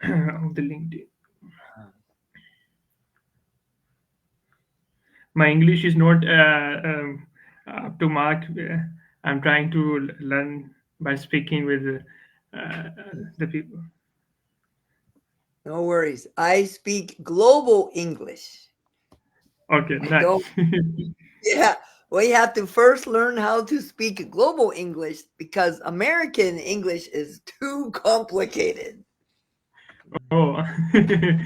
of the LinkedIn. My English is not up to mark. I'm trying to learn by speaking with the people. No worries. I speak global English. Okay, I don't, nice. yeah. We have to first learn how to speak global English because American English is too complicated. Oh, okay.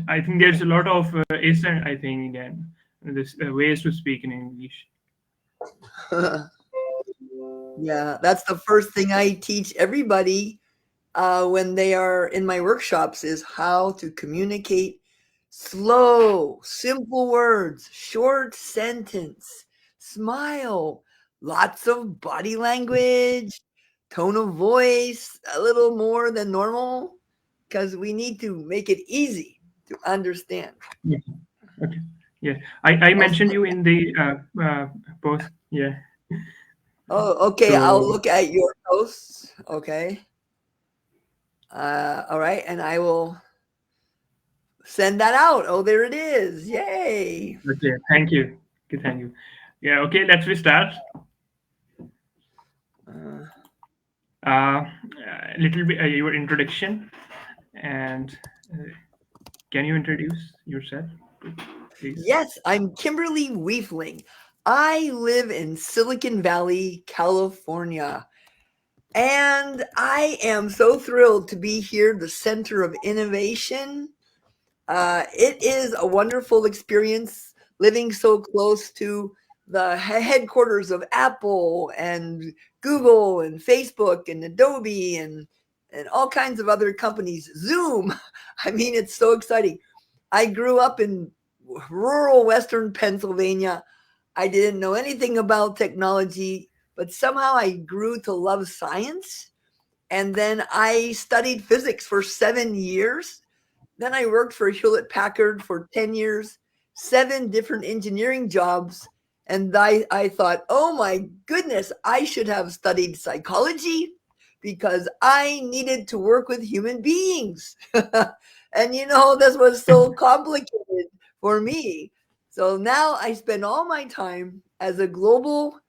I think there's a lot of Asian, I think, again, this ways to speak in English. Yeah, that's the first thing I teach everybody when they are in my workshops is how to communicate slow, simple words, short sentence, smile, lots of body language, tone of voice, a little more than normal, because we need to make it easy to understand. Yeah. Okay. Yeah. I Also, mentioned you in the post. Yeah. oh, okay, I'll So look at your posts. Okay. All right, and I will send that out. Oh, there it is. Yay. okay. Thank you. Okay. Thank you. Yeah. Okay. Let's we start. Uh, A little bit your introduction and uh, can you introduce yourself, please? yes, I'm Kimberly Wiefling. I live in Silicon Valley, California. And I am so thrilled to be here, the center of innovation. It is a wonderful experience living so close to the headquarters of Apple and Google and Facebook and Adobe and all kinds of other companies. Zoom. I mean, it's so exciting. I grew up in rural Western Pennsylvania. I didn't know anything about technology, but somehow I grew to love science. And then I studied physics for 7 years. Then I worked for Hewlett Packard for 10 years, seven different engineering jobs. And I thought, oh my goodness, I should have studied psychology because I needed to work with human beings. And this was so complicated for me. So now I spend all my time as a global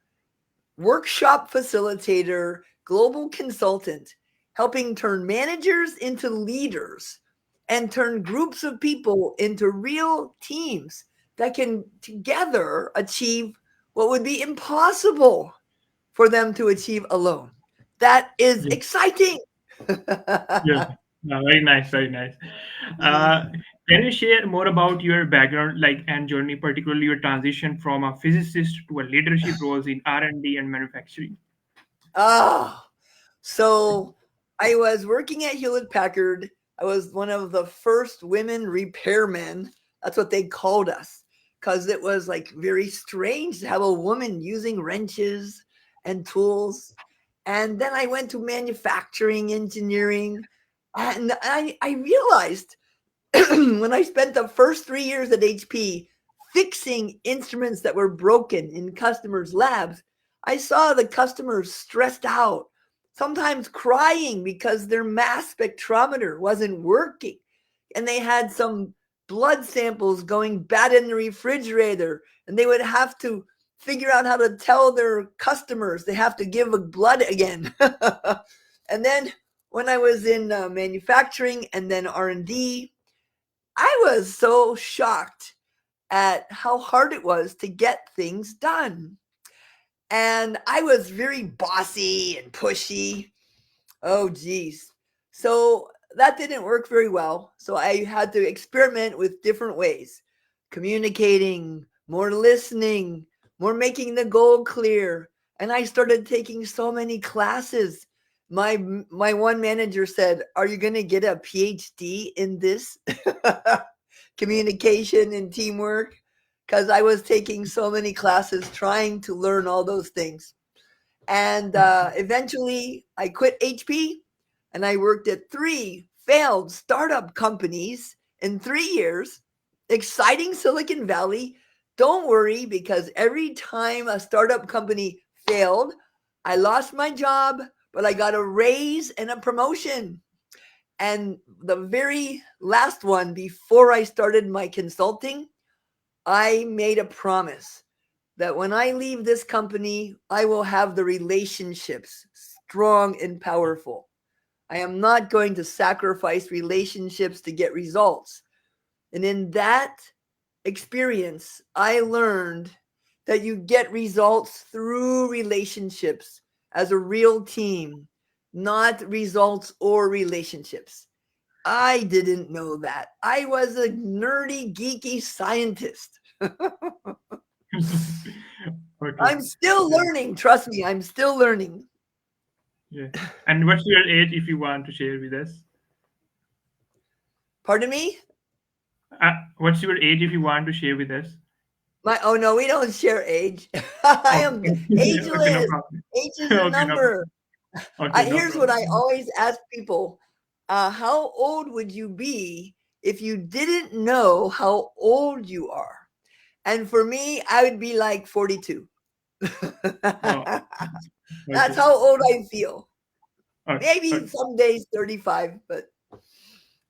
workshop facilitator, global consultant, helping turn managers into leaders and turn groups of people into real teams that can together achieve what would be impossible for them to achieve alone. That is Yeah. exciting. Yeah. No, very nice. Very nice. Uh, can you share more about your background, like and journey, particularly your transition from a physicist to a leadership roles in R&D and manufacturing? Oh, so I was working at Hewlett Packard. I was one of the first women repairmen. That's what they called us because it was like very strange to have a woman using wrenches and tools. And then I went to manufacturing engineering. And I realized when I spent the first 3 years at HP fixing instruments that were broken in customers' labs, I saw the customers stressed out, sometimes crying because their mass spectrometer wasn't working and they had some blood samples going bad in the refrigerator and they would have to figure out how to tell their customers they have to give blood again. And then when I was in manufacturing and then R&D, I was so shocked at how hard it was to get things done. And I was very bossy and pushy. Oh, geez. So that didn't work very well. So I had to experiment with different ways communicating, more listening, more making the goal clear. And I started taking so many classes. My one manager said, "Are you going to get a PhD in this?" Communication and teamwork, because I was taking so many classes trying to learn all those things. And eventually I quit HP and I worked at three failed startup companies in 3 years. Exciting Silicon Valley. Don't worry, because every time a startup company failed, I lost my job, but I got a raise and a promotion. And the very last one, before I started my consulting, I made a promise that when I leave this company, I will have the relationships strong and powerful. I am not going to sacrifice relationships to get results. And in that experience, I learned that you get results through relationships as a real team, not results or relationships. I didn't know that. I was a nerdy, geeky scientist. Okay. I'm still Yeah. learning. Trust me, I'm still learning. Yeah. And what's your age if you want to share with us? Pardon me? What's your age if you want to share with us? Oh no, we don't share age. I Okay. am Okay, no ageless. problem. Age is a Okay, no number. okay, no Here's what I problem. always ask people: how old would you be if you didn't know how old you are? And for me, I would be like 42. Oh, That's okay. how old I feel. Okay. Maybe Okay. some days 35, but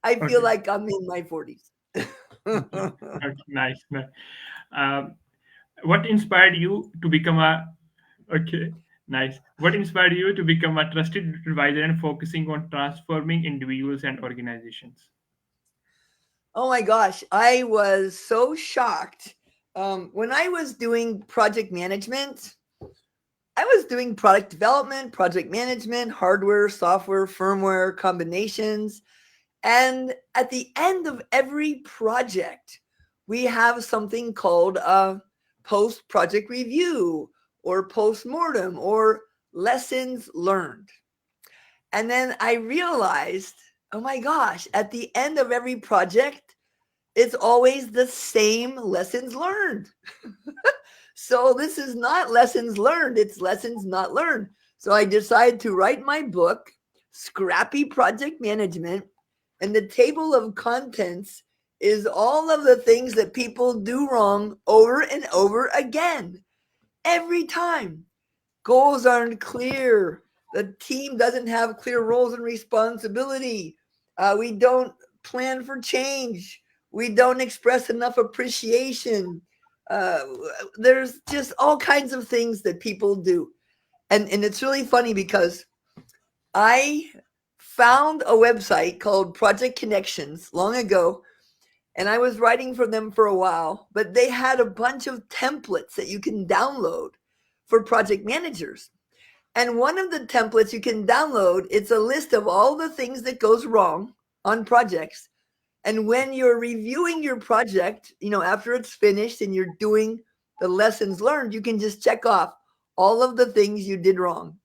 I feel Okay. like I'm in my 40s. Okay. Okay. Nice. Nice. Um, what inspired you to become a okay? Nice. What inspired you to become a trusted advisor and focusing on transforming individuals and organizations? Oh my gosh, I was so shocked. When I was doing project management, I was doing product development, project management, hardware, software, firmware combinations. And at the end of every project, we have something called a post project review or post mortem or lessons learned. And then I realized, oh my gosh, at the end of every project, it's always the same lessons learned. So this is not lessons learned, it's lessons not learned. So I decided to write my book, Scrappy Project Management, and the table of contents is all of the things that people do wrong over and over again. Every time. Goals aren't clear. The team doesn't have clear roles and responsibility. We don't plan for change. We don't express enough appreciation. Uh, there's just all kinds of things that people do. And it's really funny because I found a website called Project Connections long ago, and I was writing for them for a while, but they had a bunch of templates that you can download for project managers. And one of the templates you can download, it's a list of all the things that goes wrong on projects. And when you're reviewing your project, after it's finished and you're doing the lessons learned, you can just check off all of the things you did wrong.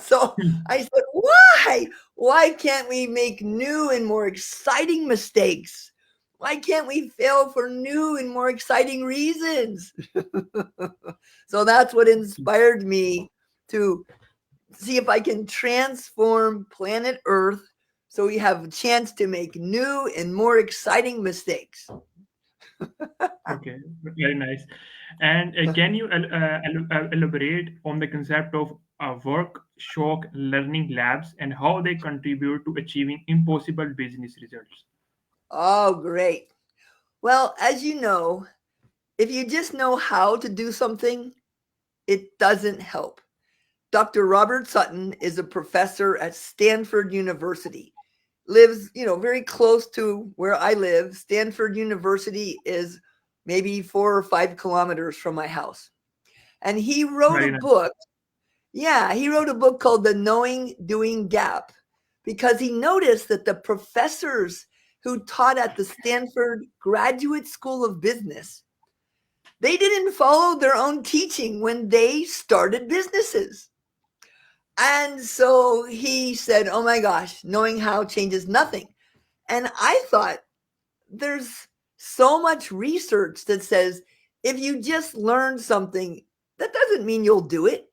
So I said, why? Why can't we make new and more exciting mistakes? Why can't we fail for new and more exciting reasons? So that's what inspired me to see if I can transform planet Earth so we have a chance to make new and more exciting mistakes. Okay, very nice. And can you elaborate on the concept of work shock learning labs and how they contribute to achieving impossible business results? Oh, great. Well, as you know, if you just know how to do something, it doesn't help. Dr. Robert Sutton is a professor at Stanford University. Lives, very close to where I live. Stanford University is maybe 4 or 5 kilometers from my house. And he wrote a Very nice. book. Yeah, he wrote a book called The Knowing Doing Gap because he noticed that the professors who taught at the Stanford Graduate School of Business, they didn't follow their own teaching when they started businesses. And so he said, oh my gosh, knowing how changes nothing. And I thought, there's so much research that says if you just learn something, that doesn't mean you'll do it.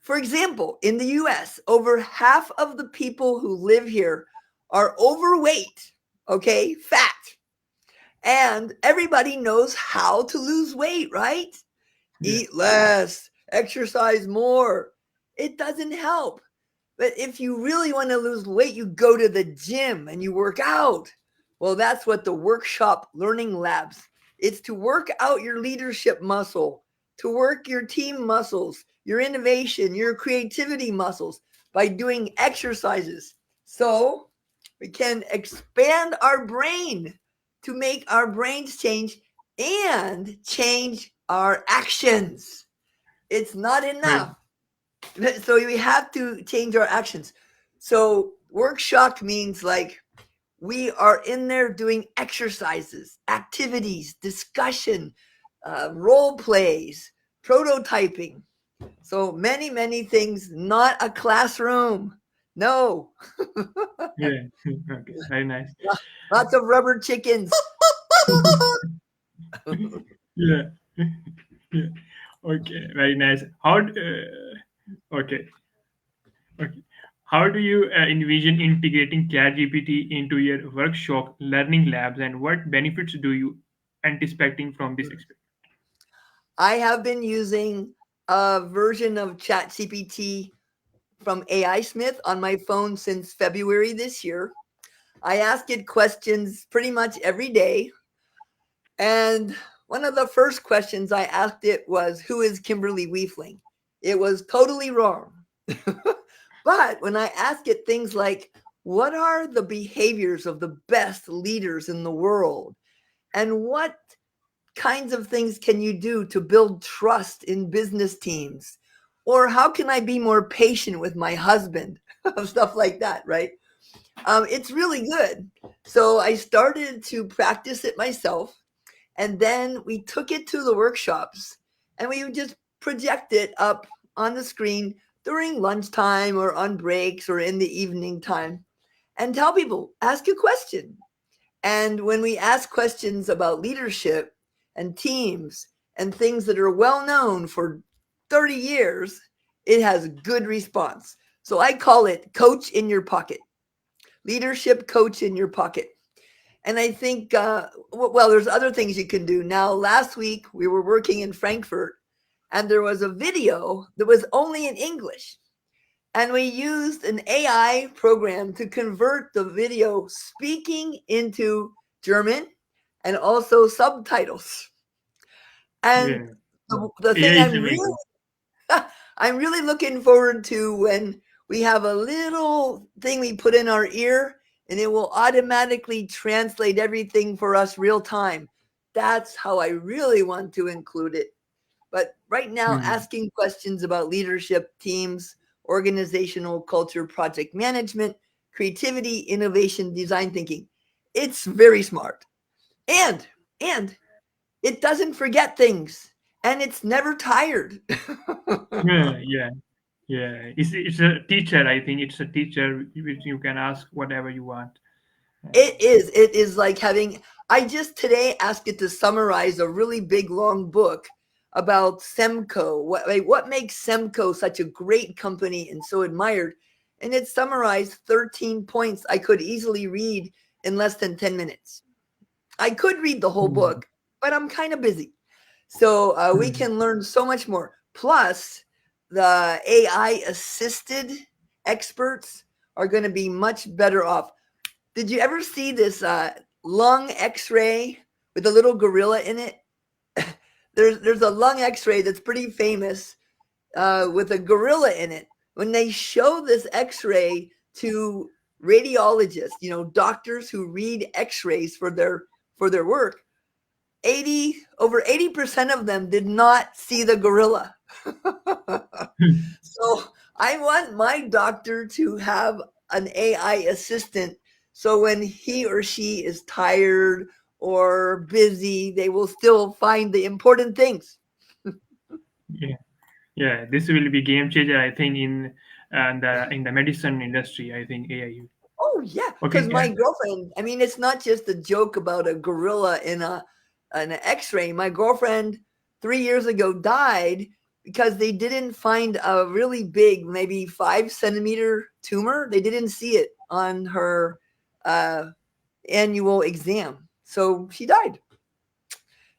For example, in the US, over half of the people who live here are overweight, okay, fat. And everybody knows how to lose weight, right? Yeah. Eat less, exercise more. It doesn't help. But if you really want to lose weight, you go to the gym and you work out. Well, that's what the workshop learning labs. It's to work out your leadership muscle, to work your team muscles, your innovation, your creativity muscles by doing exercises. So we can expand our brain to make our brains change and change our actions. It's not Right. enough. So we have to change our actions. So workshop means like we are in there doing exercises, activities, discussion, role plays, prototyping. So many, many things, not a classroom. No, Yeah. Okay. Very nice. lots of rubber chickens. Yeah. Yeah. Okay. Very nice. Okay. Okay. How do you envision integrating ChatGPT into your workshop learning labs, and what benefits do you anticipating from this experience? I have been using a version of ChatGPT from AI Smith on my phone since February this year. I ask it questions pretty much every day. And one of the first questions I asked it was, "Who is Kimberly Wiefling?" It was totally wrong. But when I ask it things like, "What are the behaviors of the best leaders in the world? And what kinds of things can you do to build trust in business teams? Or how can I be more patient with my husband?" Stuff like that, right? It's really good. So I started to practice it myself. And then we took it to the workshops and we would just project it up on the screen during lunchtime or on breaks or in the evening time and tell people, ask a question. And when we ask questions about leadership and teams and things that are well known for 30 years, it has good response. So I call it coach in your pocket, leadership coach in your pocket. And I think, well, there's other things you can do. Now, last week we were working in Frankfurt and there was a video that was only in English. And we used an AI program to convert the video speaking into German and also subtitles. And Yeah. the AI thing is amazing. I'm really looking forward to when we have a little thing we put in our ear and it will automatically translate everything for us real time. That's how I really want to include it. But right now, Hmm. asking questions about leadership, teams, organizational culture, project management, creativity, innovation, design thinking, it's very smart. And, and it doesn't forget things and it's never tired. Yeah. Yeah. Yeah. It's a teacher. I think it's a teacher which you can ask whatever you want. It is. It is like having. I just today asked it to summarize a really big, long book about Semco. What makes Semco such a great company and so admired? And it summarized 13 points I could easily read in less than 10 minutes. I could read the whole Hmm. book, but I'm kind of busy. So we Hmm. can learn so much more. Plus, the AI assisted experts are going to be much better off. Did you ever see this lung X-ray with a little gorilla in it? There's a lung X-ray that's pretty famous with a gorilla in it. When they show this X-ray to radiologists, doctors who read X-rays for their work, 80% of them did not see the gorilla. So I want my doctor to have an AI assistant so when he or she is tired or busy, they will still find the important things. Yeah. Yeah. This will be game changer. I think in the medicine industry. I think AI. Oh yeah, because Okay. my girlfriend, I mean, it's not just a joke about a gorilla in an X-ray. My girlfriend 3 years ago died because they didn't find a really big, maybe 5 centimeter tumor. They didn't see it on her uh, annual exam, so she died.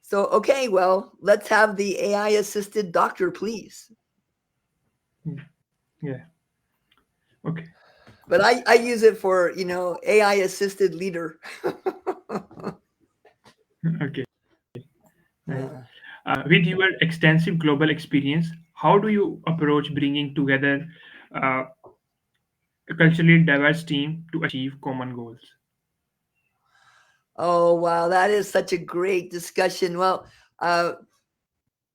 So okay, well, let's have the AI assisted doctor, please. Yeah. Okay. But I use it for, AI assisted leader. Okay. Nice. Uh, With your extensive global experience, how do you approach bringing together uh, a culturally diverse team to achieve common goals? oh, wow. That is such a great discussion. Well, uh,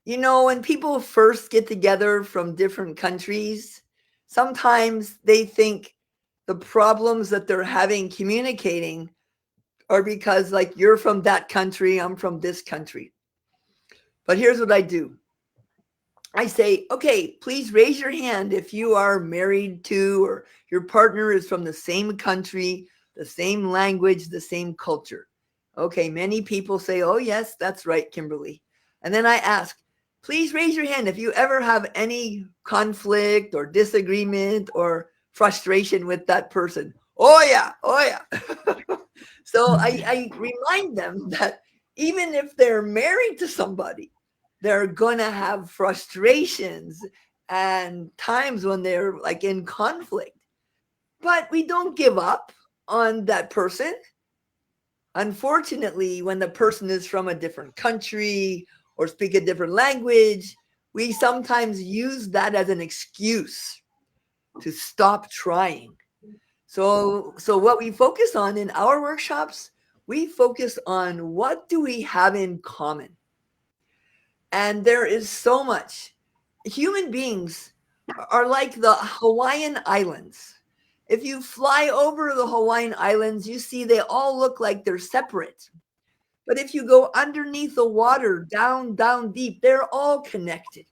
when people first get together from different countries, sometimes they think the problems that they're having communicating are because, like, you're from that country, I'm from this country. But here's what I do. I say, okay, please raise your hand if you are married to or your partner is from the same country, the same language, the same culture. Okay, many people say, oh, yes, that's right, Kimberly. And then I ask, please raise your hand if you ever have any conflict or disagreement or frustration with that person. Oh, yeah, oh, yeah. So I remind them that even if they're married to somebody, they're going to have frustrations and times when they're like in conflict. But we don't give up on that person. Unfortunately, when the person is from a different country or speak a different language, we sometimes use that as an excuse to stop trying. So what we focus on in our workshops, we focus on what do we have in common. And there is so much. Human beings are like the Hawaiian Islands. If you fly over the Hawaiian Islands, you see they all look like they're separate. But if you go underneath the water, down, down deep, they're all connected.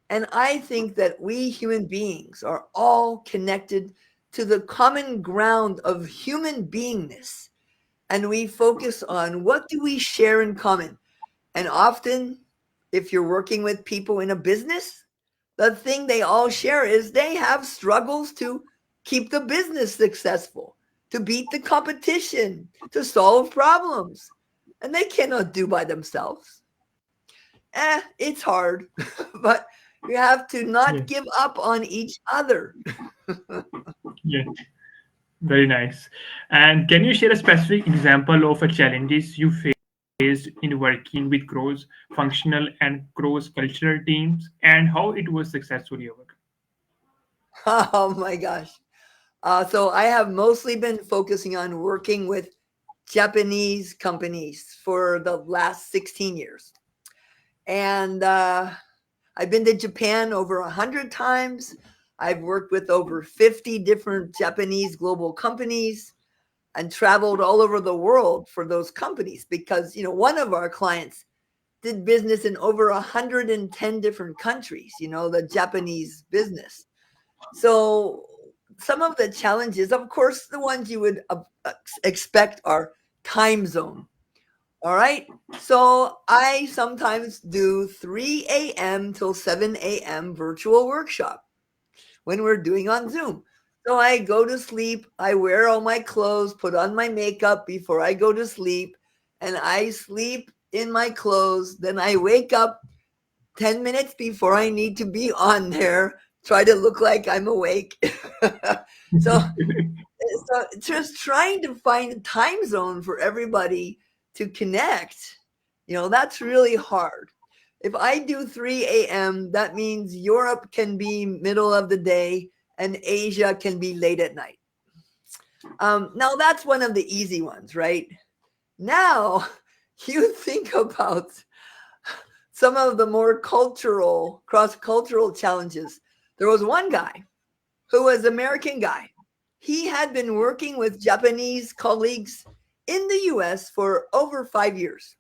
And I think that we human beings are all connected to the common ground of human beingness. And we focus on what do we share in common. And often, if you're working with people in a business, the thing they all share is they have struggles to keep the business successful, to beat the competition, to solve problems. And they cannot do by themselves. It's hard, but we have to not Yeah. give up on each other. Yeah. Very nice. And can you share a specific example of a challenges you faced in working with cross functional and cross cultural teams and how it was successfully overcome? Oh my gosh. So I have mostly been focusing on working with Japanese companies for the last 16 years. And I've been to Japan over 100 times. I've worked with over 50 different Japanese global companies and traveled all over the world for those companies because, one of our clients did business in over 110 different countries, the Japanese business. So some of the challenges, of course, the ones you would expect are time zone. All right. So I sometimes do 3 a.m. till 7 a.m. virtual workshop when we're doing on Zoom. So I go to sleep, I wear all my clothes, put on my makeup before I go to sleep, and I sleep in my clothes. Then I wake up 10 minutes before I need to be on there, try to look like I'm awake. so so just trying to find a time zone for everybody to connect, that's really hard. If I do 3 a.m., that means Europe can be middle of the day and Asia can be late at night. Now, that's one of the easy ones, right? Now, you think about some of the more cultural, cross cultural challenges. There was one guy who was an American guy. He had been working with Japanese colleagues in the US for over 5 years.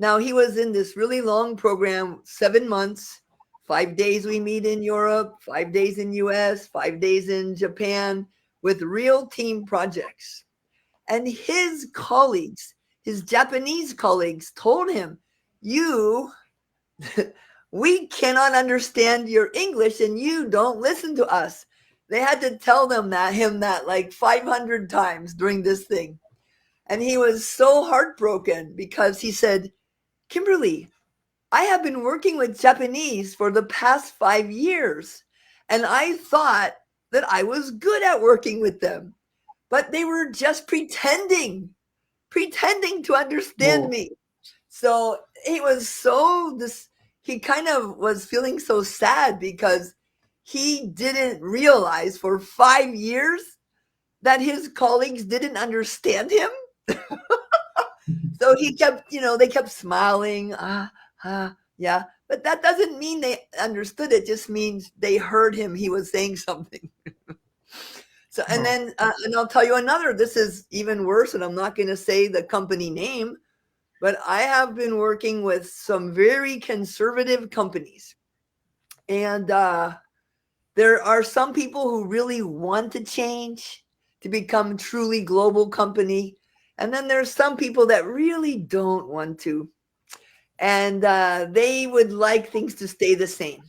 Now, he was in this really long program, 7 months, 5 days we meet in Europe, 5 days in US, 5 days in Japan with real team projects. And his colleagues, his Japanese colleagues, told him, you, we cannot understand your English and you don't listen to us. They had to tell him that like 500 times during this thing. And he was so heartbroken because he said, Kimberly, I have been working with Japanese for the past 5 years. And I thought that I was good at working with them, but they were just pretending to understand Oh, me. So he was so this he kind of was feeling so sad because he didn't realize for 5 years that his colleagues didn't understand him. So he kept, they kept smiling, yeah. But that doesn't mean they understood it. Just means they heard him. He was saying something. So, and oh, then, and I'll tell you another. This is even worse, and I'm not going to say the company name, but I have been working with some very conservative companies, and there are some people who really want to change to become truly global company, and then there's some people that really don't want to, and they would like things to stay the same.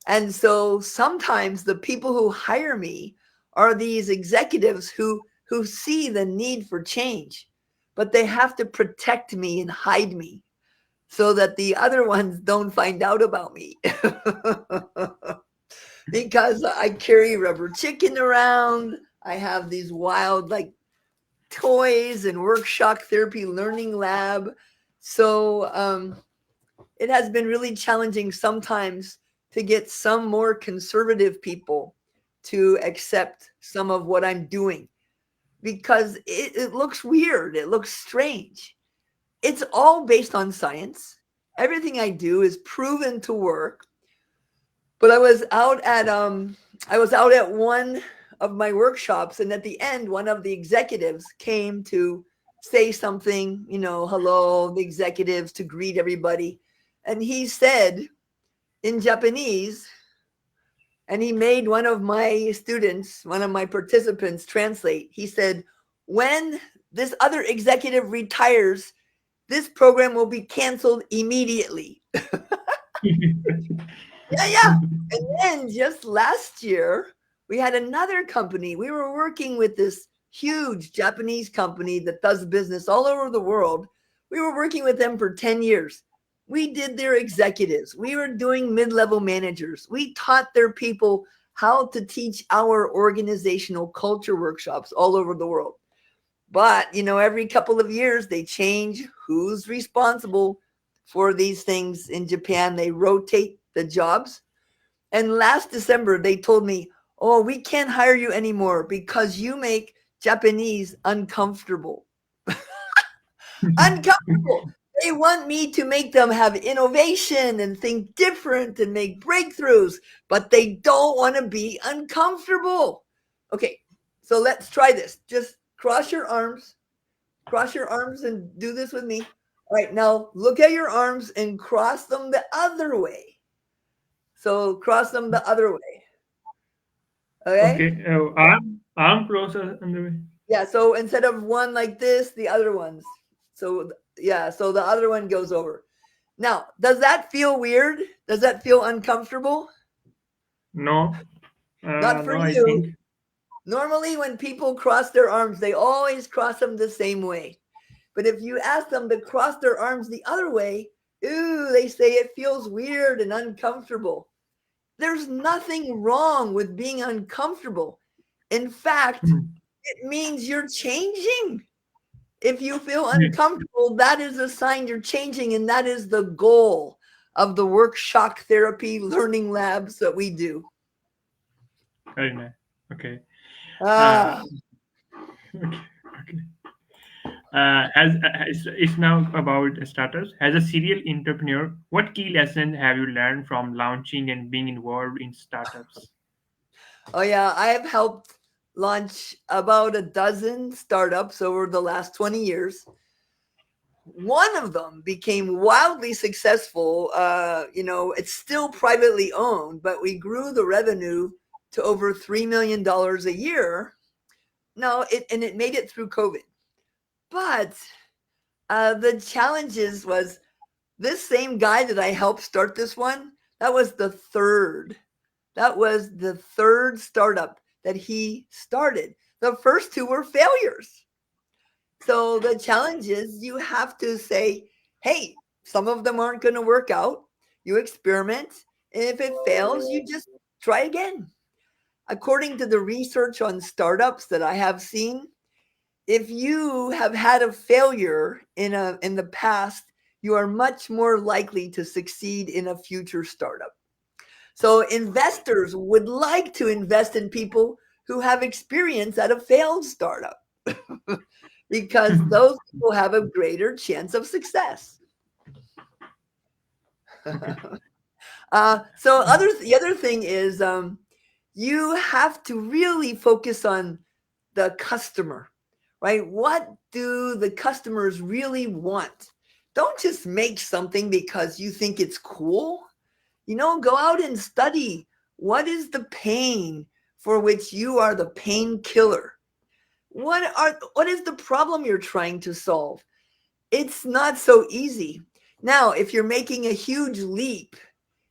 And so sometimes the people who hire me are these executives who see the need for change, but they have to protect me and hide me so that the other ones don't find out about me. Because I carry rubber chicken around. I have these wild like toys and work shock therapy learning lab. So it has been really challenging sometimes to get some more conservative people to accept some of what I'm doing because it looks weird. It looks strange. It's all based on science. Everything I do is proven to work. But I was out at one of my workshops, and at the end, one of the executives came to say something, hello, the executives to greet everybody. And he said in Japanese, and he made one of my students, one of my participants translate. He said, when this other executive retires, this program will be canceled immediately. Yeah, yeah. And then just last year, we had another company. We were working with this huge Japanese company that does business all over the world. We were working with them for 10 years. We did their executives. We were doing mid level managers. We taught their people how to teach our organizational culture workshops all over the world. But, every couple of years, they change who's responsible for these things in Japan. They rotate the jobs. And last December, they told me, oh, we can't hire you anymore because you make Japanese uncomfortable. Uncomfortable. They want me to make them have innovation and think different and make breakthroughs, but they don't want to be uncomfortable. Okay, so let's try this. Just cross your arms and do this with me. All right, now look at your arms and cross them the other way. So cross them the other way. Okay? okay. Arm closer on the way. Yeah, so instead of one like this, the other ones. So yeah, so the other one goes over. Now, does that feel weird? Does that feel uncomfortable? No, Not for no, I you. think Normally, when people cross their arms, they always cross them the same way. But if you ask them to cross their arms the other way, ooh, they say it feels weird and uncomfortable. There's nothing wrong with being uncomfortable. In fact, Mhm. it means you're changing. If you feel Yes, uncomfortable, that is a sign you're changing, and that is the goal of the work shock therapy learning labs that we do. very nice. Okay. Uh, Ah, okay. Okay. As it's now about startups. As a serial entrepreneur, what key lessons have you learned from launching and being involved in startups? oh yeah, I have helped launch about a dozen startups over the last 20 years. One of them became wildly successful. It's still privately owned, but we grew the revenue to over $3 million a year. No, it made it through COVID. But the challenges was this same guy that I helped start this one. That was the third. That was the third startup that he started. The first two were failures. So the challenge is you have to say, hey, some of them aren't going to work out. You experiment. And if it fails, you just try again. According to the research on startups that I have seen, if you have had a failure in the past, you are much more likely to succeed in a future startup. So investors would like to invest in people who have experience at a failed startup because those people have a greater chance of success. The other thing is you have to really focus on the customer, right? What do the customers really want? Don't just make something because you think it's cool. Go out and study what is the pain for which you are the painkiller. What is the problem you're trying to solve? It's not so easy. Now, if you're making a huge leap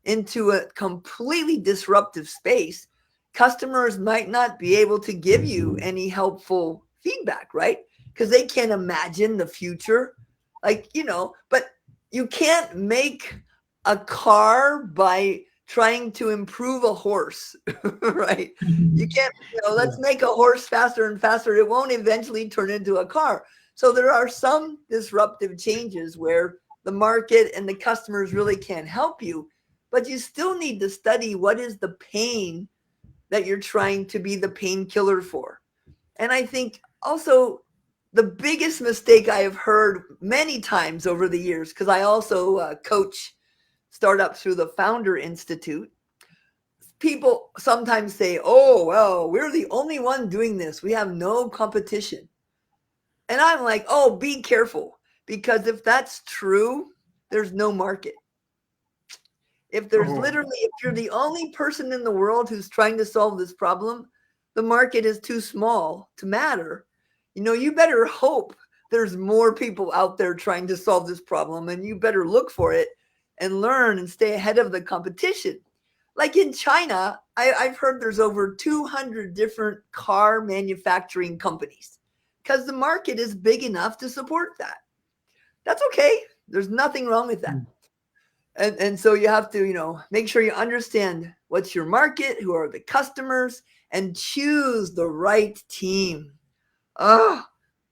into a completely disruptive space, customers might not be able to give you any helpful feedback, right? Because they can't imagine the future. But you can't make a car by trying to improve a horse, right? You can't, let's Yeah. make a horse faster and faster. It won't eventually turn into a car. So there are some disruptive changes where the market and the customers really can't help you, but you still need to study what is the pain that you're trying to be the painkiller for. And I think also the biggest mistake I have heard many times over the years, because I also coach startups through the Founder Institute, people sometimes say, oh, well, we're the only one doing this. We have no competition. And I'm like, oh, be careful. Because if that's true, there's no market. If you're the only person in the world who's trying to solve this problem, the market is too small to matter. You better hope there's more people out there trying to solve this problem, and you better look for it and learn and stay ahead of the competition. Like in China, I've heard there's over 200 different car manufacturing companies because the market is big enough to support that. That's okay. There's nothing wrong with that. And so you have to, make sure you understand what's your market, who are the customers, and choose the right team. Oh,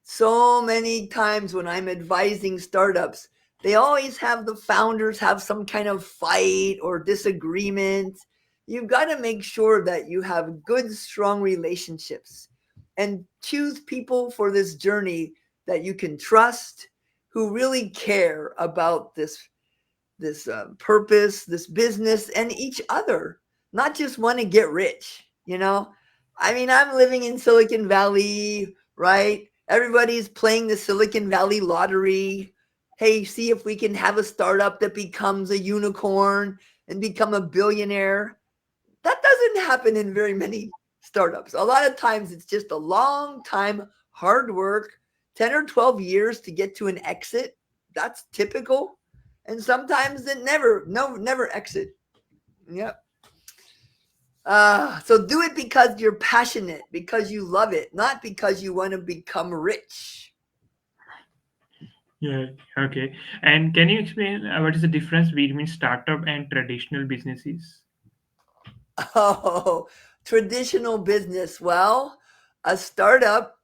so many times when I'm advising startups, they always have the founders have some kind of fight or disagreement. You've got to make sure that you have good, strong relationships and choose people for this journey that you can trust, who really care about this purpose, this business, and each other, not just want to get rich. I mean, I'm living in Silicon Valley, right? Everybody's playing the Silicon Valley lottery. Hey, see if we can have a startup that becomes a unicorn and become a billionaire. That doesn't happen in very many startups. A lot of times it's just a long time, hard work, 10 or 12 years to get to an exit. That's typical. And sometimes it never exit. Yep. So do it because you're passionate, because you love it, not because you want to become rich. Yeah. Okay. And can you explain what is the difference between startup and traditional businesses? Oh, traditional business. Well, a startup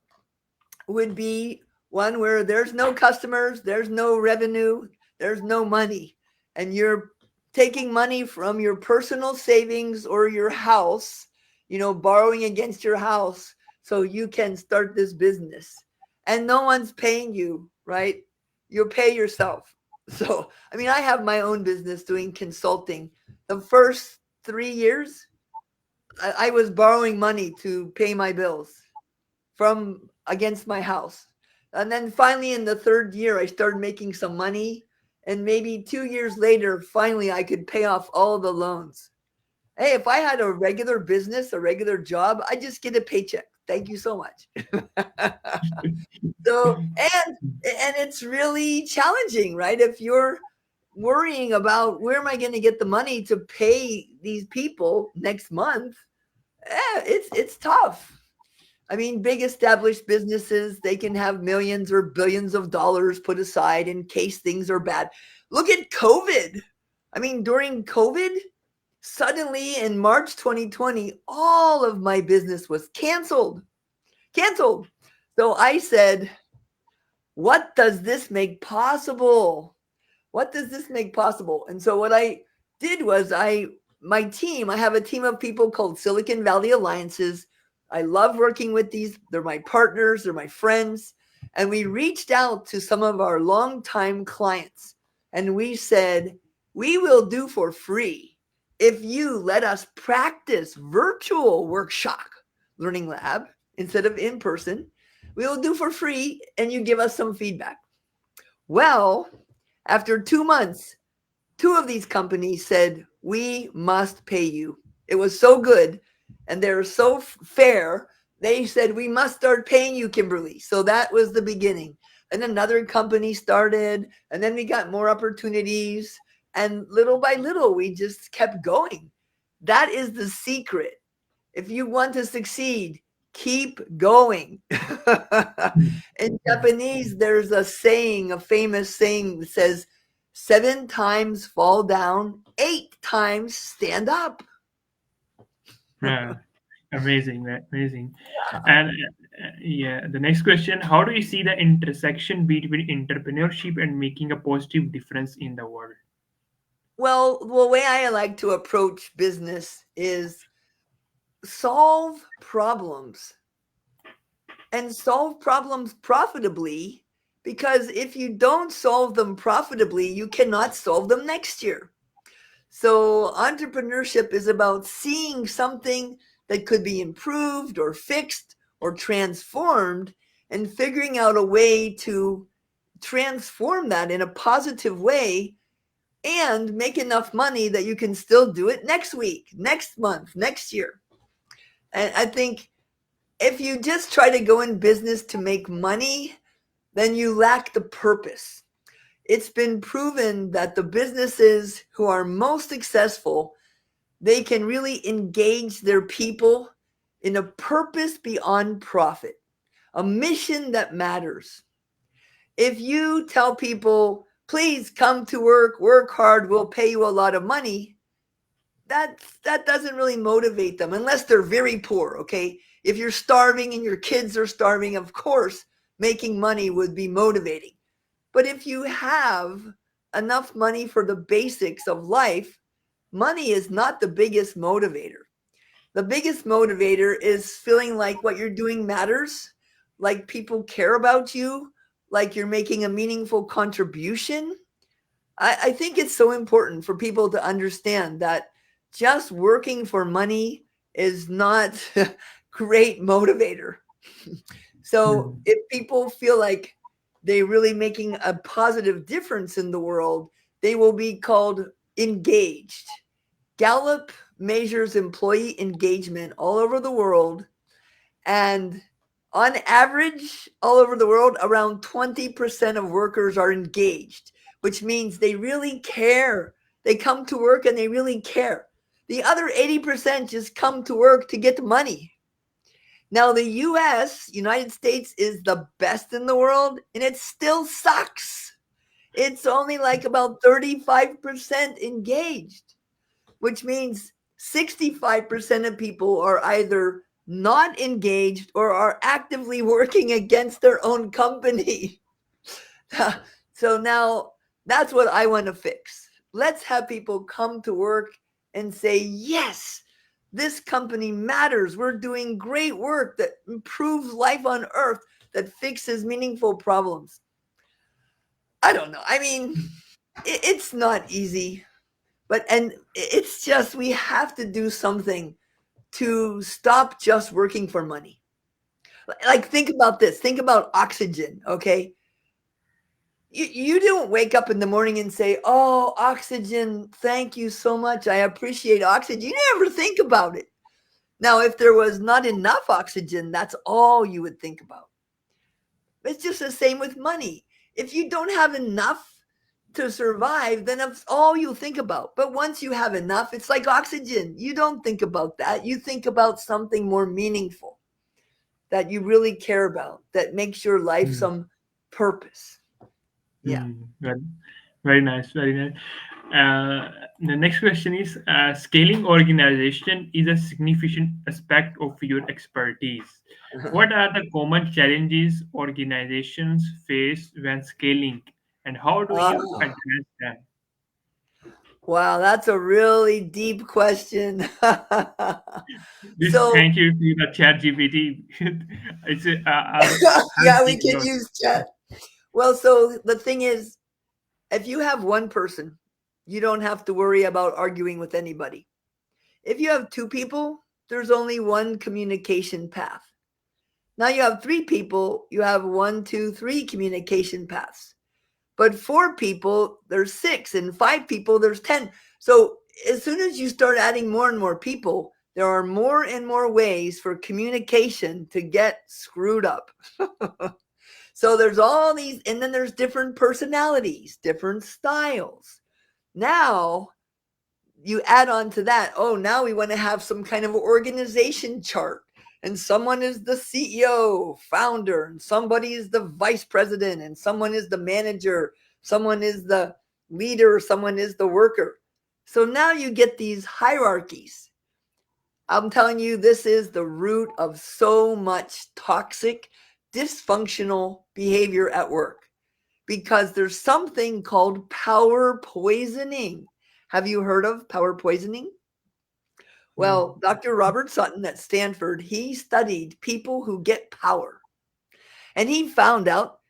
would be one where there's no customers, there's no revenue, there's no money, and you're taking money from your personal savings or your house, borrowing against your house so you can start this business. And no one's paying you, right? You pay yourself. So, I mean, I have my own business doing consulting. The first 3 years, I was borrowing money to pay my bills from against my house. And then finally in the third year, I started making some money. And maybe 2 years later, finally, I could pay off all the loans. Hey, if I had a regular business, a regular job, I just get a paycheck. Thank you so much. So, and it's really challenging, right? If you're worrying about where am I going to get the money to pay these people next month, it's tough. I mean, big established businesses, they can have millions or billions of dollars put aside in case things are bad. Look at COVID. I mean, during COVID, Suddenly in March 2020, all of my business was canceled. Canceled. So I said, what does this make possible? What does this make possible? And so what I did was I have a team of people called Silicon Valley Alliances. I love working with these. They're my partners, they're my friends. And we reached out to some of our longtime clients and we said, we will do for free if you let us practice virtual workshop learning lab instead of in person. We will do for free and you give us some feedback. Well, after 2 months, two of these companies said, we must pay you. It was so good and they're so fair. They said, we must start paying you, Kimberly. So that was the beginning. And another company started, and then we got more opportunities. And little by little, we just kept going. That is the secret. If you want to succeed, keep going. In Japanese, there's a saying, a famous saying that says, 7 times fall down, 8 times stand up. Yeah, amazing, man, amazing. And yeah, the next question: how do you see the intersection between entrepreneurship and making a positive difference in the world? Well, the way I like to approach business is solve problems and solve problems profitably, because if you don't solve them profitably, you cannot solve them next year. So, entrepreneurship is about seeing something that could be improved or fixed or transformed and figuring out a way to transform that in a positive way and make enough money that you can still do it next week, next month, next year. And I think if you just try to go in business to make money, then you lack the purpose. It's been proven that the businesses who are most successful, they can really engage their people in a purpose beyond profit, a mission that matters. If you tell people, please come to work hard, we'll pay you a lot of money, that doesn't really motivate them unless they're very poor, okay? If you're starving and your kids are starving, of course, making money would be motivating. But if you have enough money for the basics of life, money is not the biggest motivator. The biggest motivator is feeling like what you're doing matters, like people care about you, like you're making a meaningful contribution. I think it's so important for people to understand that just working for money is not a great motivator. So Hmm. if people feel like they're really making a positive difference in the world, they will be called engaged. Gallup measures employee engagement all over the world, and on average, all over the world, around 20% of workers are engaged, which means they really care. They come to work and they really care. The other 80% just come to work to get money. Now, the US, United States, is the best in the world, and it still sucks. It's only like about 35% engaged, which means 65% of people are either not engaged or are actively working against their own company. So now that's what I want to fix. Let's have people come to work and say, yes, this company matters. We're doing great work that improves life on earth, that fixes meaningful problems. I don't know. I mean, it's not easy, and it's just we have to do something to stop just working for money. Like, think about this. Think about oxygen, okay? You don't wake up in the morning and say, oh, oxygen, thank you so much. I appreciate oxygen. You never think about it. Now, if there was not enough oxygen, that's all you would think about. It's just the same with money. If you don't have enough to survive, then that's all you think about. But once you have enough, it's like oxygen. You don't think about that. You think about something more meaningful that you really care about, that makes your life Hmm. some purpose. Yeah. Hmm. Well, Very nice, very nice. The next question is scaling organization is a significant aspect of your expertise. What are the common challenges organizations face when scaling, and how do you Ah, address them? wow, that's a really deep question. This So, thank you to the chat GPT. It's yeah, we helping a can lot. use chat. Well, so the thing is, if you have one person, you don't have to worry about arguing with anybody. If you have two people, there's only one communication path. Now you have three people, you have one, two, three communication paths. But four people, there's six, and five people, there's 10. So as soon as you start adding more and more people, there are more and more ways for communication to get screwed up. So there's all these, and then there's different personalities, different styles. Now you add on to that, oh, now we want to have some kind of organization chart. And someone is the CEO, founder, and somebody is the vice president, and someone is the manager, someone is the leader, someone is the worker. So now you get these hierarchies. I'm telling you, this is the root of so much toxic, dysfunctional behavior at work because there's something called power poisoning. Have you heard of power poisoning? No. Well, Dr. Robert Sutton at Stanford, he studied people who get power. And he found out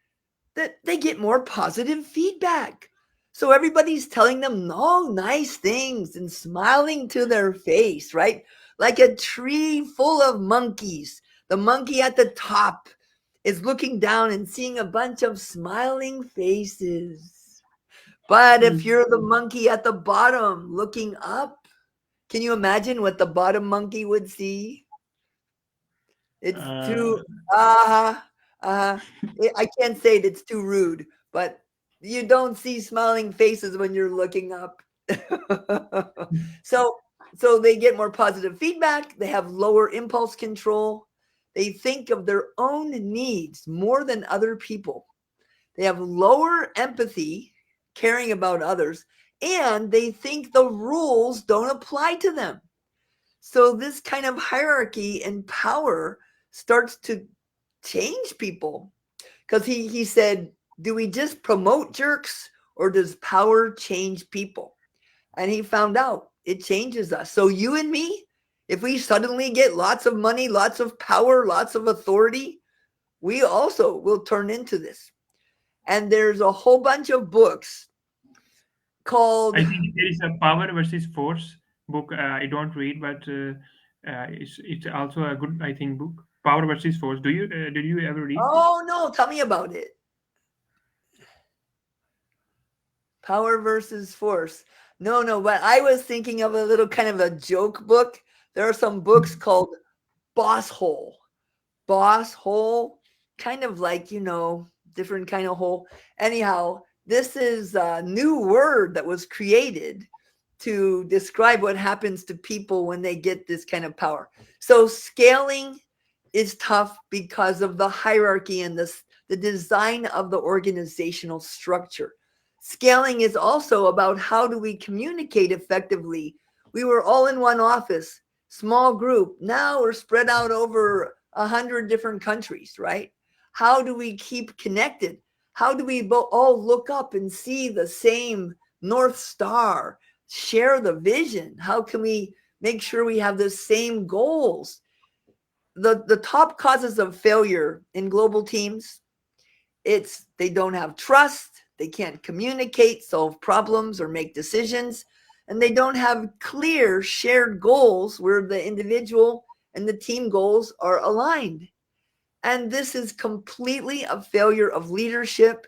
that they get more positive feedback. So everybody's telling them all nice things and smiling to their face, right? Like a tree full of monkeys. The monkey at the top is looking down and seeing a bunch of smiling faces. But if Mm. you're the monkey at the bottom looking up, can you imagine what the bottom monkey would see? It's too Uh, uh uh I can't say it's too rude, but you don't see smiling faces when you're looking up. so so they get more positive feedback, they have lower impulse control, they think of their own needs more than other people. They have lower empathy, caring about others, and they think the rules don't apply to them. So this kind of hierarchy and power starts to change people because he said, do we just promote jerks or does power change people? And he found out it changes us. So you and me, if we suddenly get lots of money, lots of power, lots of authority, we also will turn into this. And there's a whole bunch of books I called, think there is a Power versus Force book. I don't read, but it's also a good, I think, book. Power versus Force. Do you did you ever read this? oh no, tell me about it. Power versus Force. No, no, but I was thinking of a little kind of a joke book. There are some books called Boss Hole. Boss Hole, kind of like, different kind of hole. Anyhow, this is a new word that was created to describe what happens to people when they get this kind of power. So scaling is tough because of the hierarchy and the design of the organizational structure. Scaling is also about how do we communicate effectively. We were all in one office, small group. Now we're spread out over 100 different countries, right? How do we keep connected? How do we all look up and see the same North Star, share the vision? How can we make sure we have the same goals? The top causes of failure in global teams, it's they don't have trust, they can't communicate, solve problems, or make decisions, and they don't have clear shared goals where the individual and the team goals are aligned. And this is completely a failure of leadership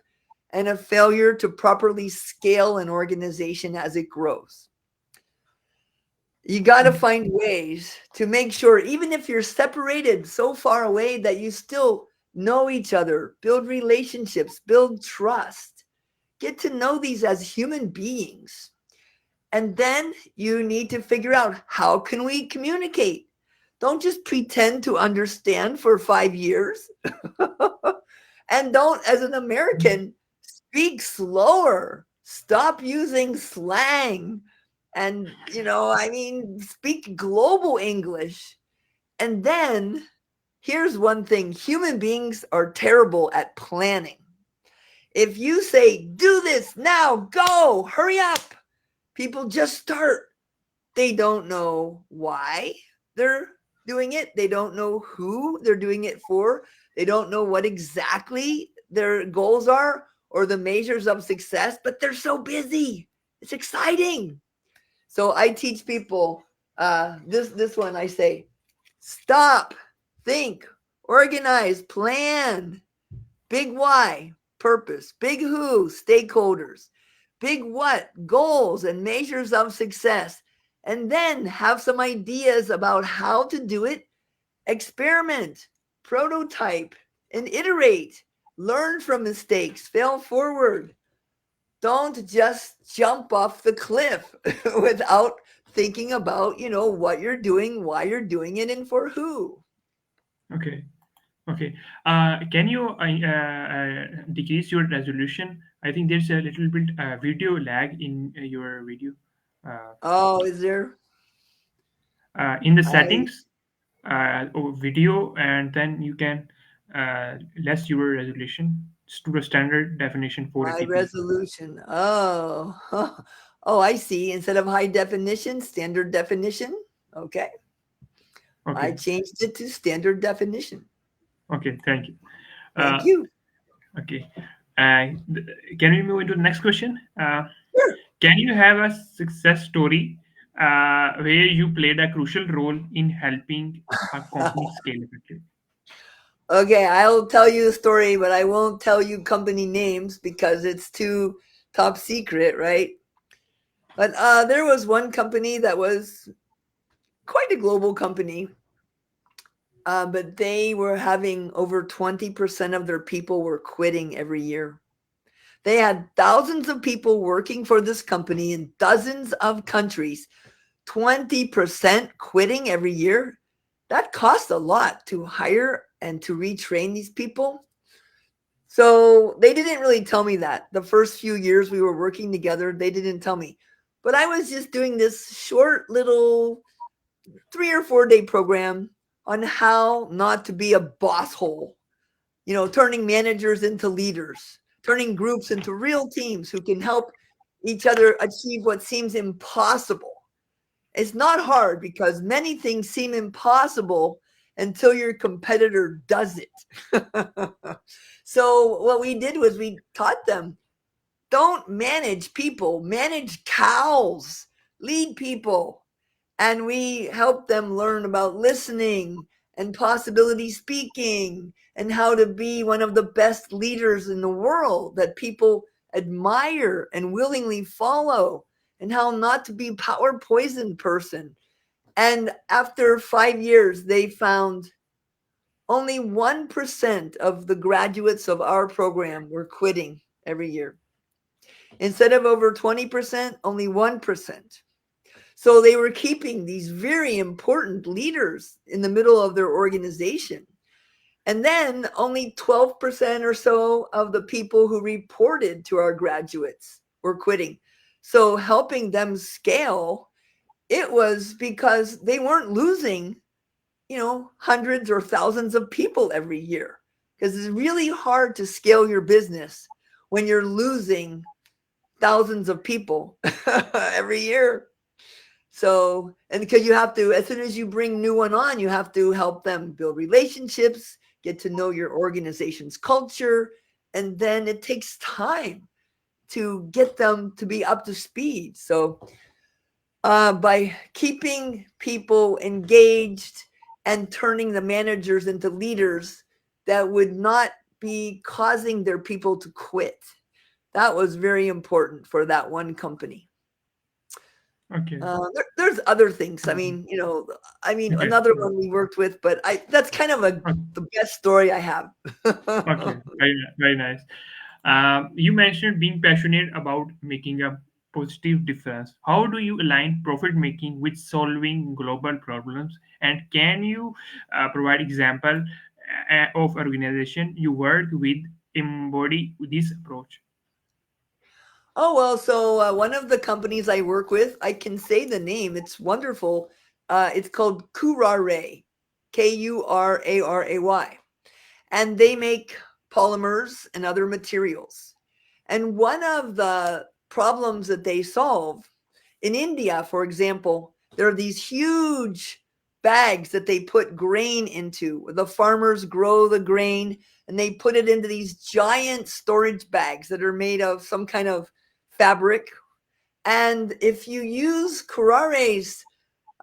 and a failure to properly scale an organization as it grows. You got to find ways to make sure, even if you're separated so far away, that you still know each other, build relationships, build trust, get to know these as human beings. And then you need to figure out, how can we communicate? Don't just pretend to understand for 5 years. And don't, as an American, speak slower. Stop using slang and, I mean, speak global English. And then here's one thing: human beings are terrible at planning. If you say, do this now, go, hurry up, people just start. They don't know why they're doing it. They don't know who they're doing it for. They don't know what exactly their goals are or the measures of success, but they're so busy. It's exciting. So I teach people this one. I say, stop, think, organize, plan. Big why, purpose. Big who, stakeholders. Big what, goals and measures of success. And then have some ideas about how to do it. Experiment, prototype, and iterate. Learn from mistakes, fail forward. Don't just jump off the cliff without thinking about, what you're doing, why you're doing it, and for who. Okay. Okay. Can you decrease your resolution? I think there's a little bit video lag in your video. Uh, Oh, is there? in the I settings, video, and then you can less your resolution to the standard definition high 480p. resolution. Oh, oh, I see. Instead of high definition, standard definition. Okay. I Okay. changed it to standard definition. Okay. Thank you. Thank Uh, you. okay. Uh, can we move into the next question? Sure. Can you have a success story where you played a crucial role in helping a company scale effectively? Okay, I'll tell you the story, but I won't tell you company names because it's too top secret, right? But there was one company that was quite a global company, but they were having over 20% of their people were quitting every year. They had thousands of people working for this company in dozens of countries. 20% quitting every year. That costs a lot to hire and to retrain these people. So they didn't really tell me that. The first few years we were working together, they didn't tell me. But I was just doing this short little 3 or 4 day program on how not to be a boss hole, turning managers into leaders, turning groups into real teams who can help each other achieve what seems impossible. It's not hard because many things seem impossible until your competitor does it. So, what we did was we taught them, don't manage people, manage cows, lead people. And we help them learn about listening and possibility speaking and how to be one of the best leaders in the world that people admire and willingly follow, and how not to be power poison person. And after 5 years, they found only 1% of the graduates of our program were quitting every year. Instead of over 20%, only 1%. So they were keeping these very important leaders in the middle of their organization. And then only 12% or so of the people who reported to our graduates were quitting. So helping them scale, it was because they weren't losing, hundreds or thousands of people every year. Because it's really hard to scale your business when you're losing thousands of people every year. So, and because you have to, as soon as you bring new one on, you have to help them build relationships, get to know your organization's culture, and then it takes time to get them to be up to speed. So, by keeping people engaged and turning the managers into leaders that would not be causing their people to quit, that was very important for that one company. Okay. There's other things. Okay. Okay. Another one we worked with, but that's kind of the best story I have. Okay. Very nice. You mentioned being passionate about making a positive difference. How do you align profit making with solving global problems? And can you provide example of organization you work with embody this approach? Oh, well, so one of the companies I work with, I can say the name. It's wonderful. It's called Kuraray, Kuraray. And they make polymers and other materials. And one of the problems that they solve in India, for example, there are these huge bags that they put grain into. The farmers grow the grain and they put it into these giant storage bags that are made of some kind of fabric. And if you use Kuraray's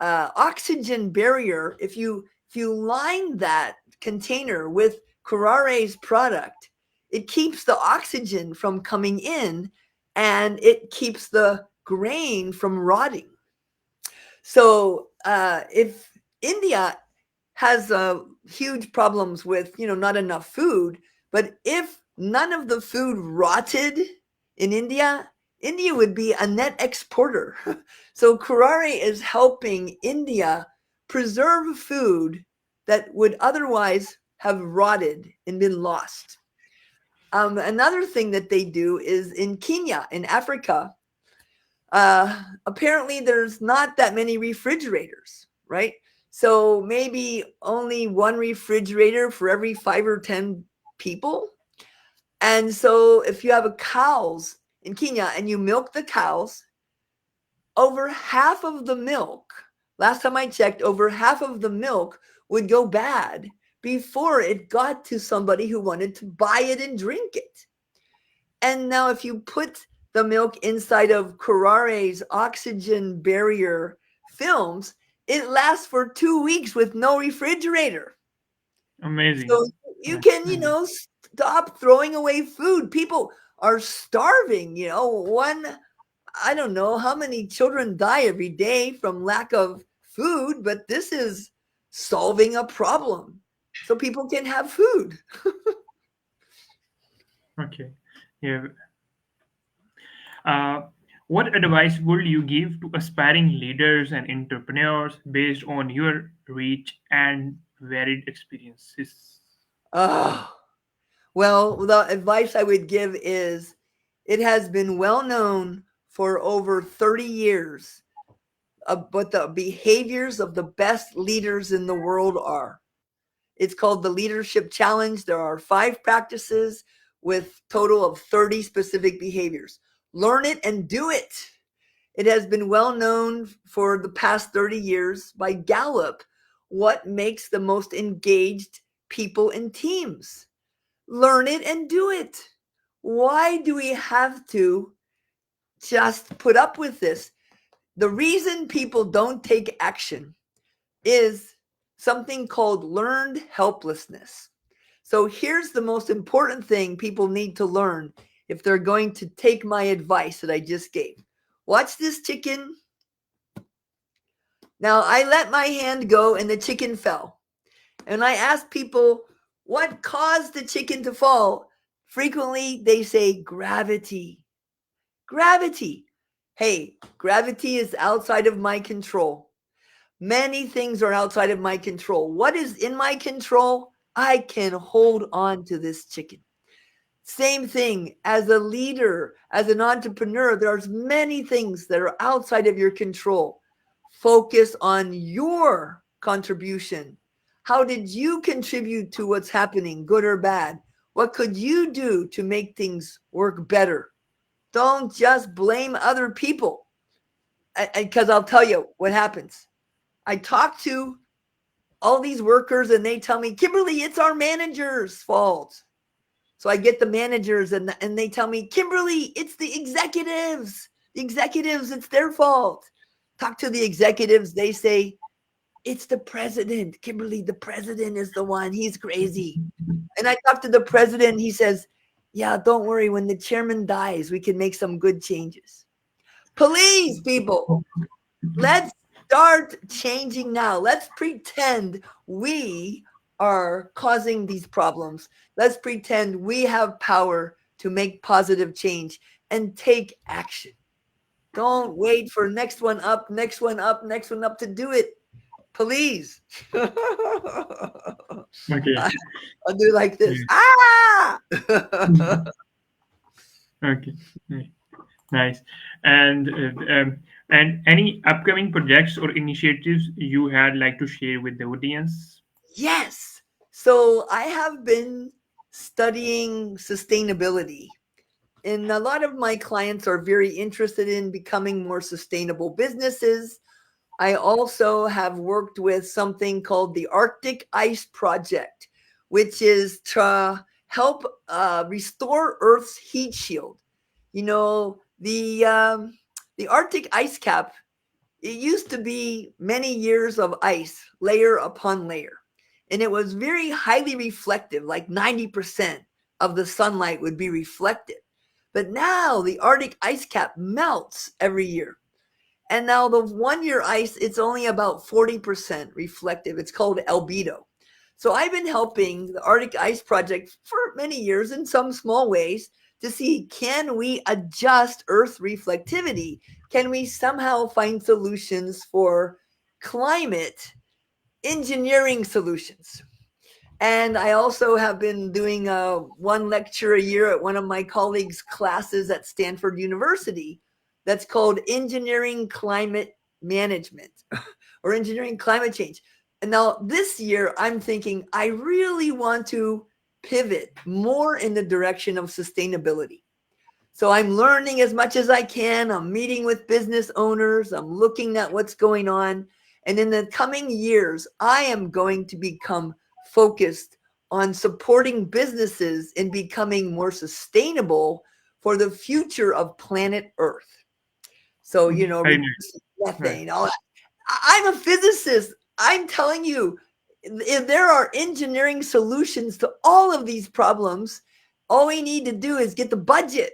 oxygen barrier, if you line that container with Kuraray's product, it keeps the oxygen from coming in and it keeps the grain from rotting. So if India has huge problems with not enough food, but if none of the food rotted in India, India would be a net exporter. So Kurare is helping India preserve food that would otherwise have rotted and been lost. Another thing that they do is in Kenya, in Africa, apparently there's not that many refrigerators, right? So maybe only one refrigerator for every 5 or 10 people. And so if you have a cows in Kenya and you milk the cows, over half of the milk, last time I checked, over half of the milk would go bad before it got to somebody who wanted to buy it and drink it. And now if you put the milk inside of Kurare's oxygen barrier films, it lasts for 2 weeks with no refrigerator. Amazing. So you can, Amazing. stop throwing away food. People are starving, I don't know how many children die every day from lack of food, but this is solving a problem so people can have food. Okay. Yeah. Uh, what advice would you give to aspiring leaders and entrepreneurs based on your reach and varied experiences? Oh, well, the advice I would give is it has been well known for over 30 years what the behaviors of the best leaders in the world are. It's called the Leadership Challenge. There are 5 practices with total of 30 specific behaviors. Learn it and do it. It has been well known for the past 30 years by Gallup what makes the most engaged people in teams. Learn it and do it. Why do we have to just put up with this? The reason people don't take action is something called learned helplessness. So here's the most important thing people need to learn if they're going to take my advice that I just gave. Watch this chicken. Now, I let my hand go and the chicken fell. And I ask people, what caused the chicken to fall? Frequently, they say gravity. Gravity. Hey, gravity is outside of my control. Many things are outside of my control. What is in my control? I can hold on to this chicken. Same thing as a leader, as an entrepreneur, there's many things that are outside of your control. Focus on your contribution. How did you contribute to what's happening, good or bad? What could you do to make things work better? Don't just blame other people. Because I'll tell you what happens. I talk to all these workers and they tell me, Kimberly, it's our manager's fault. So I get the managers and they tell me, Kimberly, it's the executives. The executives, it's their fault. Talk to the executives. They say, it's the president. Kimberly, the president is the one. He's crazy. And I talk to the president. He says, yeah, don't worry. When the chairman dies, we can make some good changes. Please, people, let's start changing now. Let's pretend we are causing these problems. Let's pretend we have power to make positive change and take action. Don't wait for next one up, next one up, next one up to do it. Please. I'll Okay. do like this. Yeah. Ah! Okay. Yeah. Nice. And any upcoming projects or initiatives you had like to share with the audience? Yes. So I have been studying sustainability. And a lot of my clients are very interested in becoming more sustainable businesses. I also have worked with something called the Arctic Ice Project, which is to help restore Earth's heat shield. You know, the Arctic ice cap, it used to be many years of ice, layer upon layer. And it was very highly reflective, like 90% of the sunlight would be reflected. But now the Arctic ice cap melts every year. And now the 1 year ice, it's only about 40% reflective. It's called albedo. So I've been helping the Arctic Ice Project for many years in some small ways to see, can we adjust Earth reflectivity? Can we somehow find solutions for climate engineering solutions? And I also have been doing one lecture a year at one of my colleagues' classes at Stanford University that's called Engineering Climate Management or Engineering Climate Change. And now this year, I'm thinking I really want to pivot more in the direction of sustainability. So I'm learning as much as I can. I'm meeting with business owners. I'm looking at what's going on. And in the coming years, I am going to become focused on supporting businesses in becoming more sustainable for the future of planet Earth. So, Very nice. reducing Right. methane, all that. I'm a physicist. I'm telling you, if there are engineering solutions to all of these problems. All we need to do is get the budget.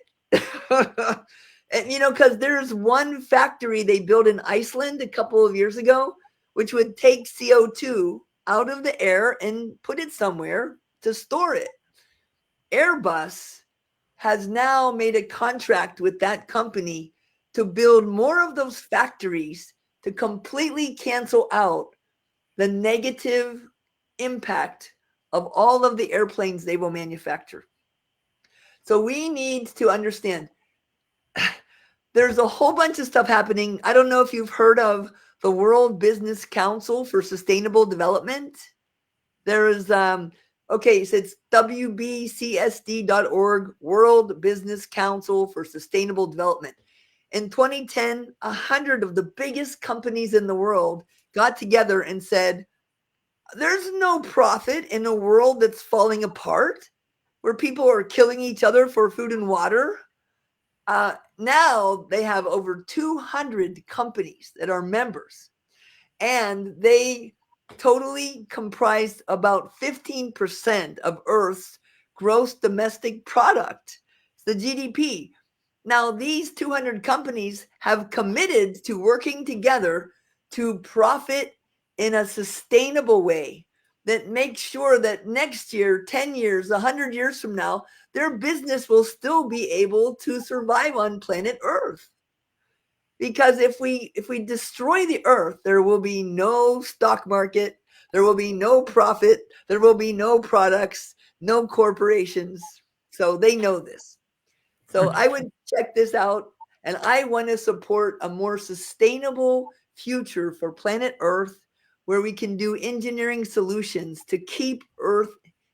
And because there's one factory they built in Iceland a couple of years ago, which would take CO2 out of the air and put it somewhere to store it. Airbus has now made a contract with that company to build more of those factories to completely cancel out the negative impact of all of the airplanes they will manufacture. So we need to understand there's a whole bunch of stuff happening. I don't know if you've heard of the World Business Council for Sustainable Development. There is okay, so it's wbcsd.org, World Business Council for Sustainable Development. In 2010, 100 of the biggest companies in the world got together and said, there's no profit in a world that's falling apart, where people are killing each other for food and water. Now they have over 200 companies that are members, and they totally comprise about 15% of Earth's gross domestic product, the GDP. Now, these 200 companies have committed to working together to profit in a sustainable way that makes sure that next year, 10 years, 100 years from now, their business will still be able to survive on planet Earth. Because if we destroy the earth, there will be no stock market, there will be no profit, there will be no products, no corporations. So they know this. So Okay. I would check this out, and I want to support a more sustainable future for planet Earth, where we can do engineering solutions to keep Earth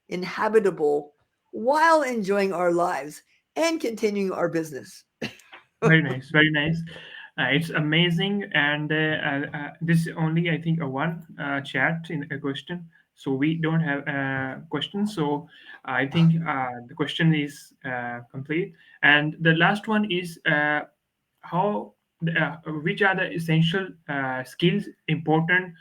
inhabitable while enjoying our lives and continuing our business. Very nice. Very nice. It's amazing. And this is only, I think, a one chat in a question. So we don't have questions. So I think the question is complete. And the last one is how, which are the essential skills important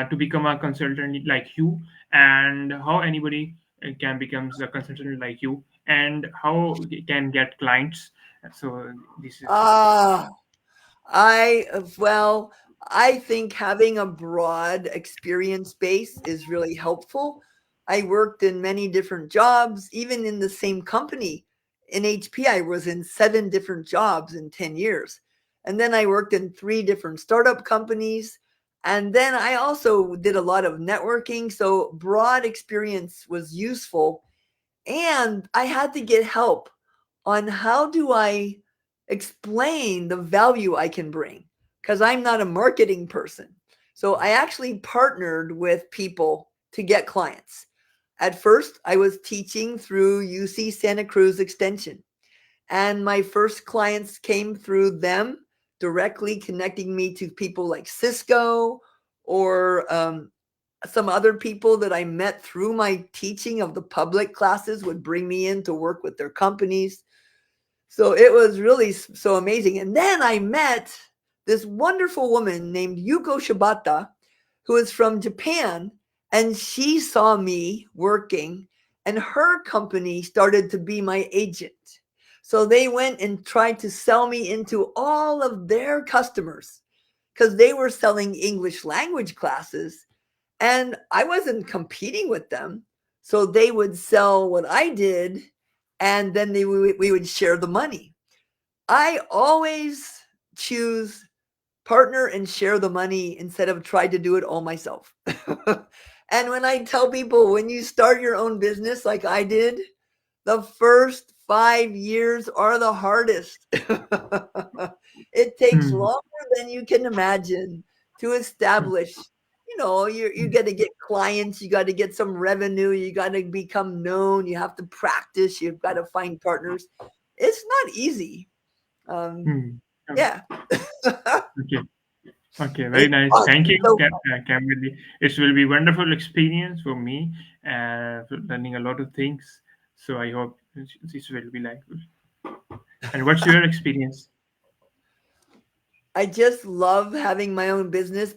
to become a consultant like you, and how anybody can become a consultant like you, and how can get clients. So this is Ah, I well, I think having a broad experience base is really helpful. I worked in many different jobs, even in the same company. In HP, I was in 7 different jobs in 10 years. And then I worked in 3 different startup companies. And then I also did a lot of networking. So broad experience was useful. And I had to get help on how do I explain the value I can bring because I'm not a marketing person. So I actually partnered with people to get clients. At first, I was teaching through UC Santa Cruz Extension, and my first clients came through them, directly connecting me to people like Cisco or some other people that I met through my teaching of the public classes would bring me in to work with their companies. So it was really so amazing. And then I met this wonderful woman named Yuko Shibata, who is from Japan. And she saw me working, and her company started to be my agent. So they went and tried to sell me into all of their customers because they were selling English language classes and I wasn't competing with them. So they would sell what I did, and then we would share the money. I always choose partner and share the money instead of try to do it all myself. And when I tell people, when you start your own business like I did, the first 5 years are the hardest. It takes Hmm. longer than you can imagine to establish. You got to get clients, you got to get some revenue, you got to become known, you have to practice, you've got to find partners. It's not easy. Um, Hmm. Um, yeah, Okay. Okay. Very it's nice. fun. Thank you, It's so fun. Kimberly. It will be wonderful experience for me, for learning a lot of things. So I hope this will be like. And what's your experience? I just love having my own business,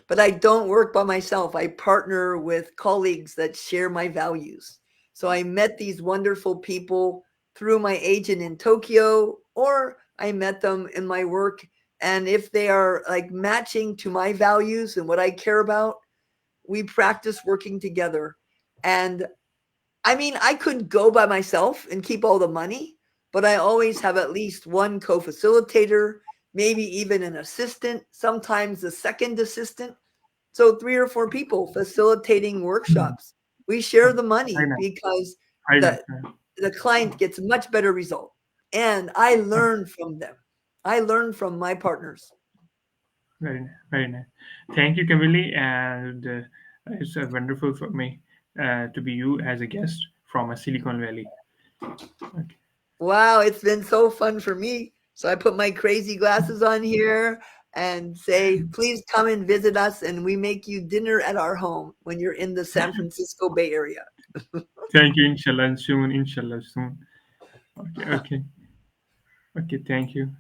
but I don't work by myself. I partner with colleagues that share my values. So I met these wonderful people through my agent in Tokyo, or I met them in my work. And if they are like matching to my values and what I care about, we practice working together. And I mean, I could go by myself and keep all the money, but I always have at least one co facilitator, maybe even an assistant, sometimes a second assistant. So 3 or 4 people facilitating Hmm. workshops. We share Oh, the very money nice. because Very nice. the client gets a much better result. And I Okay. learn from them. I learn from my partners. Very nice. Very nice. Thank you, Kimberly, and it's wonderful for me to be you as a guest from a Silicon Valley. Okay. Wow, it's been so fun for me. So I put my crazy glasses on here and say, please come and visit us, and we make you dinner at our home when you're in the San Francisco Bay Area. Thank you. Inshallah, soon. Inshallah, soon. Okay. Okay. Okay. Thank you.